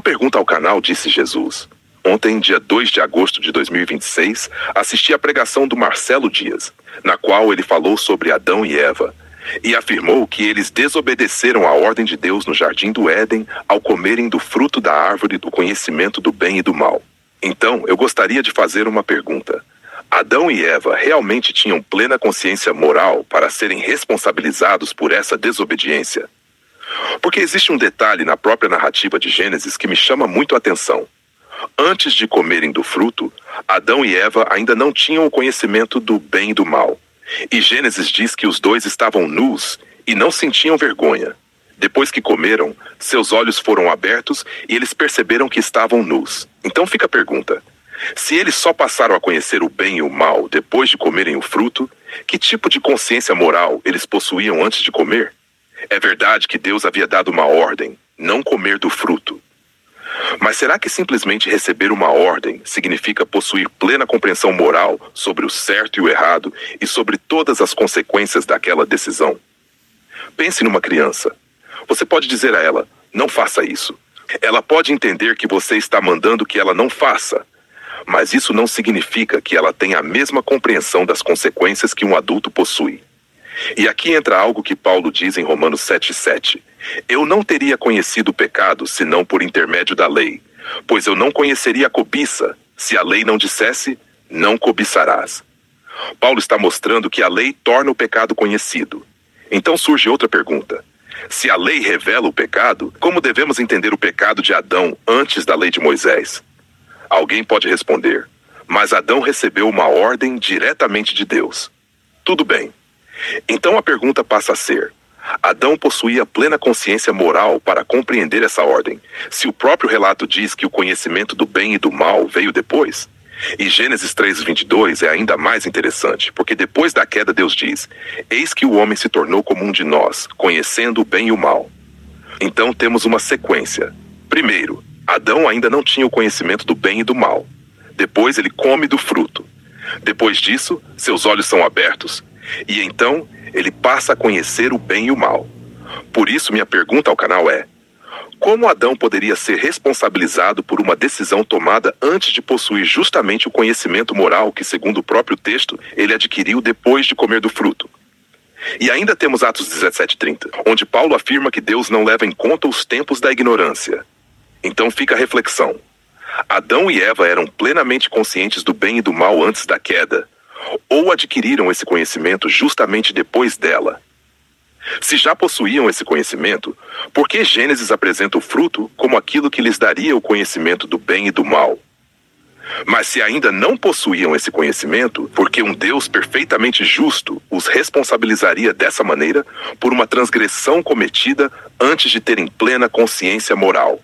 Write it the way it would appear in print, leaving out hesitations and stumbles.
Uma pergunta ao canal, disse Jesus. Ontem, dia 2 de agosto de 2026, assisti à pregação do Marcelo Dias, na qual ele falou sobre Adão e Eva, e afirmou que eles desobedeceram à ordem de Deus no jardim do Éden ao comerem do fruto da árvore do conhecimento do bem e do mal. Então, eu gostaria de fazer uma pergunta. Adão e Eva realmente tinham plena consciência moral para serem responsabilizados por essa desobediência? Porque existe um detalhe na própria narrativa de Gênesis que me chama muito a atenção. Antes de comerem do fruto, Adão e Eva ainda não tinham o conhecimento do bem e do mal. E Gênesis diz que os dois estavam nus e não sentiam vergonha. Depois que comeram, seus olhos foram abertos e eles perceberam que estavam nus. Então fica a pergunta. Se eles só passaram a conhecer o bem e o mal depois de comerem o fruto, que tipo de consciência moral eles possuíam antes de comer? É verdade que Deus havia dado uma ordem, não comer do fruto. Mas será que simplesmente receber uma ordem significa possuir plena compreensão moral sobre o certo e o errado e sobre todas as consequências daquela decisão? Pense numa criança. Você pode dizer a ela, não faça isso. Ela pode entender que você está mandando que ela não faça. Mas isso não significa que ela tenha a mesma compreensão das consequências que um adulto possui. E aqui entra algo que Paulo diz em Romanos 7,7. Eu não teria conhecido o pecado senão por intermédio da lei, pois eu não conheceria a cobiça se a lei não dissesse, não cobiçarás. Paulo está mostrando que a lei torna o pecado conhecido. Então surge outra pergunta. Se a lei revela o pecado, como devemos entender o pecado de Adão antes da lei de Moisés? Alguém pode responder, mas Adão recebeu uma ordem diretamente de Deus. Tudo bem. Então a pergunta passa a ser, Adão possuía plena consciência moral para compreender essa ordem, se o próprio relato diz que o conhecimento do bem e do mal veio depois? E Gênesis 3:22 é ainda mais interessante, porque depois da queda Deus diz, eis que o homem se tornou como um de nós, conhecendo o bem e o mal. Então temos uma sequência. Primeiro, Adão ainda não tinha o conhecimento do bem e do mal. Depois ele come do fruto. Depois disso, seus olhos são abertos. E então, ele passa a conhecer o bem e o mal. Por isso, minha pergunta ao canal é, como Adão poderia ser responsabilizado por uma decisão tomada antes de possuir justamente o conhecimento moral que, segundo o próprio texto, ele adquiriu depois de comer do fruto? E ainda temos Atos 17:30, onde Paulo afirma que Deus não leva em conta os tempos da ignorância. Então fica a reflexão. Adão e Eva eram plenamente conscientes do bem e do mal antes da queda, ou adquiriram esse conhecimento justamente depois dela? Se já possuíam esse conhecimento, por que Gênesis apresenta o fruto como aquilo que lhes daria o conhecimento do bem e do mal? Mas se ainda não possuíam esse conhecimento, por que um Deus perfeitamente justo os responsabilizaria dessa maneira por uma transgressão cometida antes de terem plena consciência moral?